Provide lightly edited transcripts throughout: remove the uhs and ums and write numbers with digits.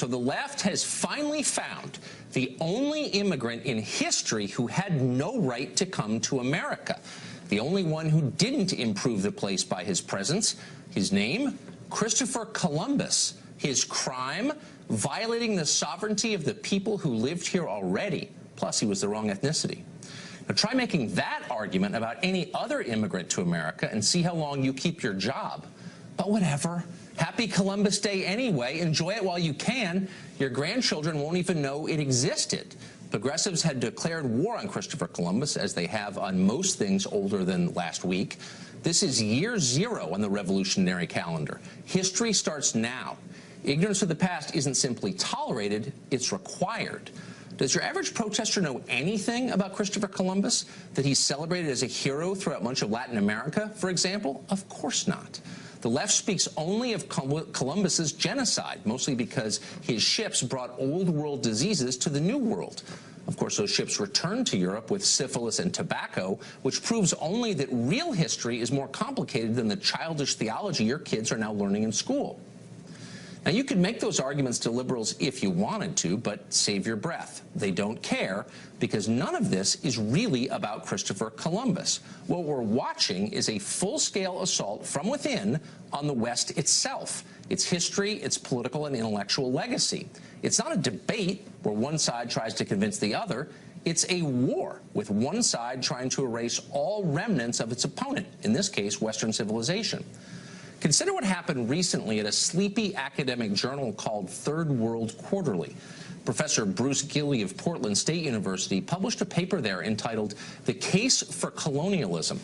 So the left has finally found the only immigrant in history who had no right to come to America. The only one who didn't improve the place by his presence. His name? Christopher Columbus. His crime? Violating the sovereignty of the people who lived here already. Plus, he was the wrong ethnicity. Now, try making that argument about any other immigrant to America and see how long you keep your job. But whatever. Happy Columbus Day anyway. Enjoy it while you can. Your grandchildren won't even know it existed. Progressives had declared war on Christopher Columbus, as they have on most things older than last week. This is year zero on the revolutionary calendar. History starts now. Ignorance of the past isn't simply tolerated, it's required. Does your average protester know anything about Christopher Columbus? That he's celebrated as a hero throughout much of Latin America, for example? Of course not. The left speaks only of Columbus's genocide, mostly because his ships brought old world diseases to the new world. Of course, those ships returned to Europe with syphilis and tobacco, which proves only that real history is more complicated than the childish theology your kids are now learning in school. Now, you could make those arguments to liberals if you wanted to, but save your breath. They don't care, because none of this is really about Christopher Columbus. What we're watching is a full-scale assault from within on the West itself, its history, its political and intellectual legacy. It's not a debate where one side tries to convince the other. It's a war, with one side trying to erase all remnants of its opponent, in this case, Western civilization. Consider what happened recently at a sleepy academic journal called Third World Quarterly. Professor Bruce Gilley of Portland State University published a paper there entitled "The Case for Colonialism."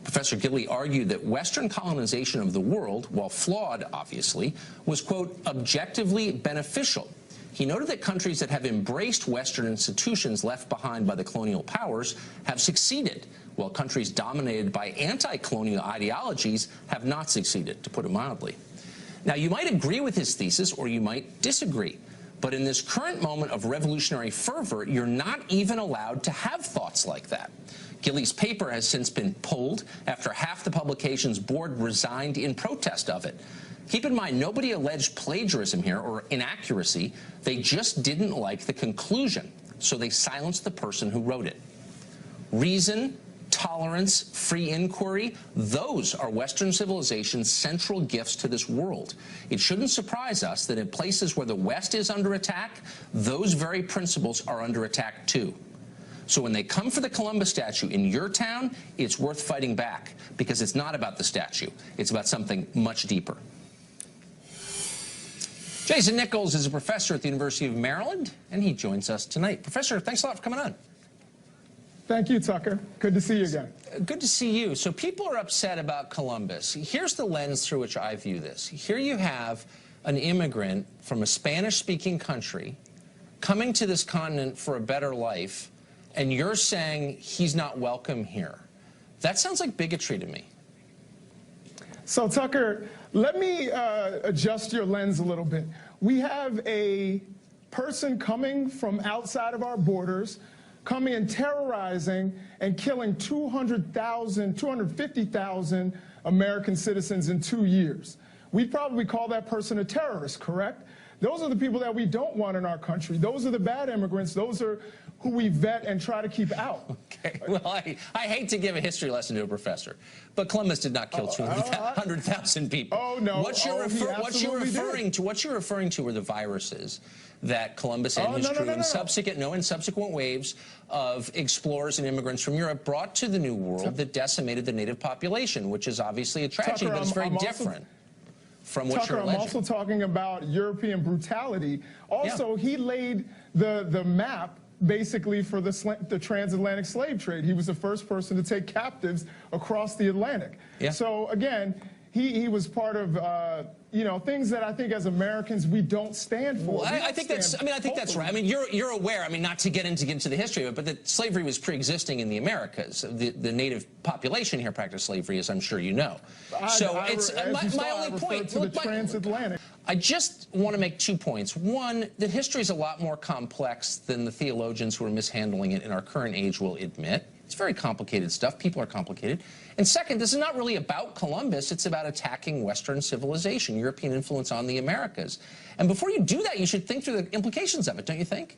Professor Gilley argued that Western colonization of the world, while flawed, obviously, was, quote, objectively beneficial. He noted that countries that have embraced Western institutions left behind by the colonial powers have succeeded, while countries dominated by anti-colonial ideologies have not succeeded, to put it mildly. Now, you might agree with his thesis or you might disagree, but in this current moment of revolutionary fervor, you're not even allowed to have thoughts like that. Gilley's paper has since been pulled after half the publication's board resigned in protest of it. Keep in mind, nobody alleged plagiarism here or inaccuracy. They just didn't like the conclusion, so they silenced the person who wrote it. Reason, tolerance, free inquiry, those are Western civilization's central gifts to this world. It shouldn't surprise us that in places where the West is under attack, those very principles are under attack too. So when they come for the Columbus statue in your town, it's worth fighting back, because it's not about the statue. It's about something much deeper. Jason Nichols is a professor at the University of Maryland, and he joins us tonight. Professor, thanks a lot for coming on. Thank you, Tucker. Good to see you again. Good to see you. So people are upset about Columbus. Here's the lens through which I view this. Here you have an immigrant from a Spanish-speaking country coming to this continent for a better life, and you're saying he's not welcome here. That sounds like bigotry to me. So, Tucker, let me adjust your lens a little bit. We have a person coming from outside of our borders, coming and terrorizing and killing 250,000 American citizens in 2 years. We'd probably call that person a terrorist, correct? Those are the people that we don't want in our country. Those are the bad immigrants. Those are who we vet and try to keep out. Okay. Well, I hate to give a history lesson to a professor, but Columbus did not kill 200,000 people. Oh, no. What you're referring to were the viruses that Columbus and his crew in subsequent waves of explorers and immigrants from Europe brought to the New World that decimated the native population, which is obviously a tragedy, Tucker, but it's very different from what you're alleging. I'm also talking about European brutality. Also, he laid the map basically for the transatlantic slave trade. He was the first person to take captives across the Atlantic. Yeah. So again, he was part of you know, things that I think as Americans we don't stand for. Well, I think that's right. I mean, you're aware. I mean, not to get into the history of it, but that slavery was pre-existing in the Americas. The native population here practiced slavery, as I'm sure you know. It's my only point. To the transatlantic. I just want to make 2 points. One, that history is a lot more complex than the theologians who are mishandling it in our current age will admit. It's very complicated stuff. People are complicated. And second, this is not really about Columbus. It's about attacking Western civilization, European influence on the Americas. And before you do that, you should think through the implications of it, don't you think?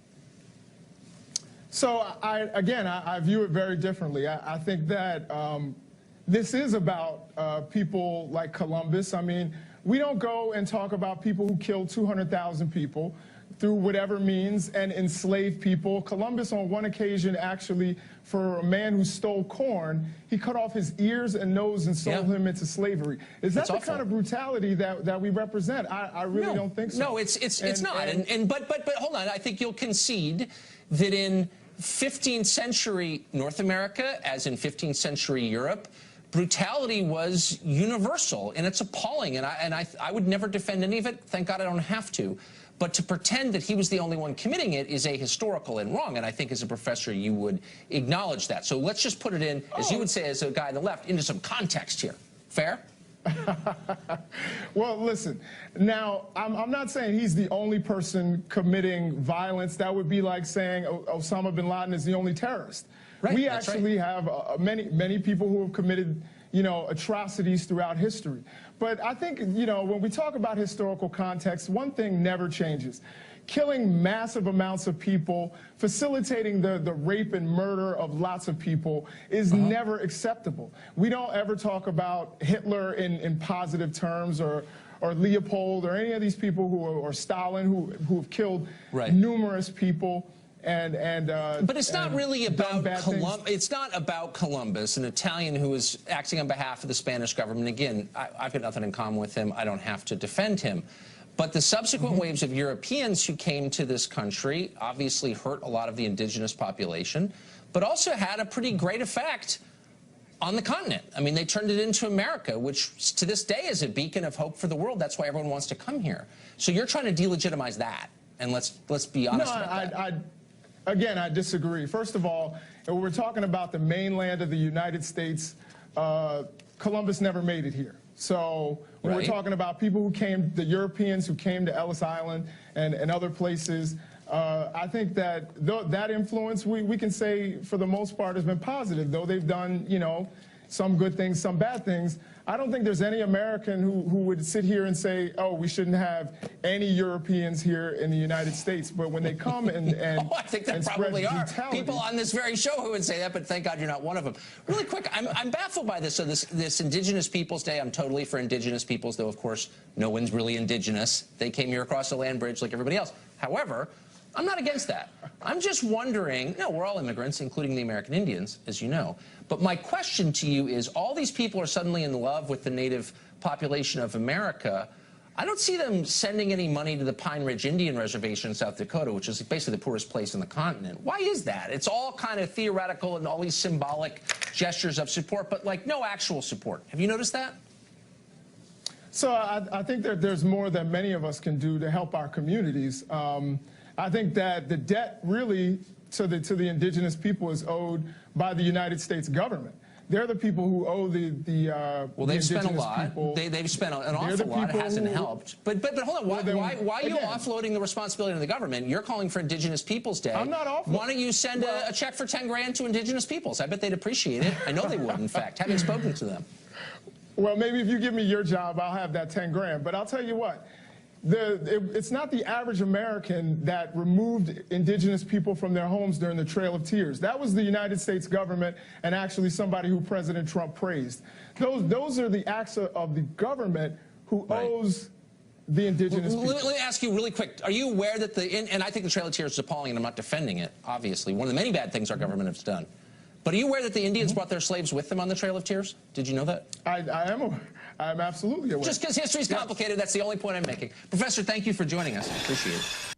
So, I view it very differently. I think that this is about people like Columbus. I mean, we don't go and talk about people who killed 200,000 people through whatever means and enslaved people. Columbus, on one occasion, actually, for a man who stole corn, he cut off his ears and nose and sold him into slavery. Is that the kind of brutality that we represent? I really don't think so. No, it's not. But hold on. I think you'll concede that in 15th century North America, as in 15th century Europe, brutality was universal, and it's appalling. And I would never defend any of it. Thank God I don't have to. But to pretend that he was the only one committing it is ahistorical and wrong, and I think as a professor you would acknowledge that. So let's just put it in, as you would say as a guy on the left, into some context here. Fair? Well, listen, now, I'm not saying he's the only person committing violence. That would be like saying Osama bin Laden is the only terrorist. Right, we actually have many people who have committed, atrocities throughout history. But I think, when we talk about historical context, one thing never changes. Killing massive amounts of people, facilitating the rape and murder of lots of people is never acceptable. We don't ever talk about Hitler in positive terms, or Leopold, or any of these people or Stalin who have killed numerous people. But it's not really about Columbus. It's not about Columbus, an Italian who was acting on behalf of the Spanish government. Again, I've got nothing in common with him. I don't have to defend him. But the subsequent waves of Europeans who came to this country obviously hurt a lot of the indigenous population, but also had a pretty great effect on the continent. I mean, they turned it into America, which to this day is a beacon of hope for the world. That's why everyone wants to come here. So you're trying to delegitimize that, and let's be honest about that. Again, I disagree. First of all, when we're talking about the mainland of the United States, Columbus never made it here. So when we're talking about people who came, the Europeans who came to Ellis Island and other places, I think that that influence, we can say for the most part has been positive, though they've done, some good things, some bad things. I don't think there's any American who would sit here and say, oh, we shouldn't have any Europeans here in the United States. But when they come and I think there probably are people on this very show who would say that, but thank God you're not one of them. Really quick, I'm baffled by this. So this Indigenous Peoples Day, I'm totally for Indigenous peoples, though, of course, no one's really indigenous. They came here across the land bridge like everybody else. However, I'm not against that. I'm just wondering, we're all immigrants, including the American Indians, as you know. But my question to you is, all these people are suddenly in love with the native population of America. I don't see them sending any money to the Pine Ridge Indian Reservation in South Dakota, which is basically the poorest place on the continent. Why is that? It's all kind of theoretical and all these symbolic gestures of support, but like no actual support. Have you noticed that? So I think that there's more that many of us can do to help our communities. I think that the debt really to the indigenous people is owed by the United States government. They're the people who owe well, they've spent a lot. They've spent an awful lot. It hasn't helped. But hold on. Why are you offloading the responsibility to the government? You're calling for Indigenous Peoples Day. I'm not offloading. Why don't you send a check for 10 grand to Indigenous peoples? I bet they'd appreciate it. I know they would, in fact, having spoken to them. Well, maybe if you give me your job, I'll have that 10 grand. But I'll tell you what. It's not the average American that removed indigenous people from their homes during the Trail of Tears. That was the United States government, and actually somebody who President Trump praised. Those are the acts of the government who owes the indigenous people. Let me ask you really quick. Are you aware that and I think the Trail of Tears is appalling, and I'm not defending it, obviously. One of the many bad things our government has done. But are you aware that the Indians brought their slaves with them on the Trail of Tears? Did you know that? I am aware. I'm absolutely aware. Just because history's complicated, that's the only point I'm making. Professor, thank you for joining us. I appreciate it.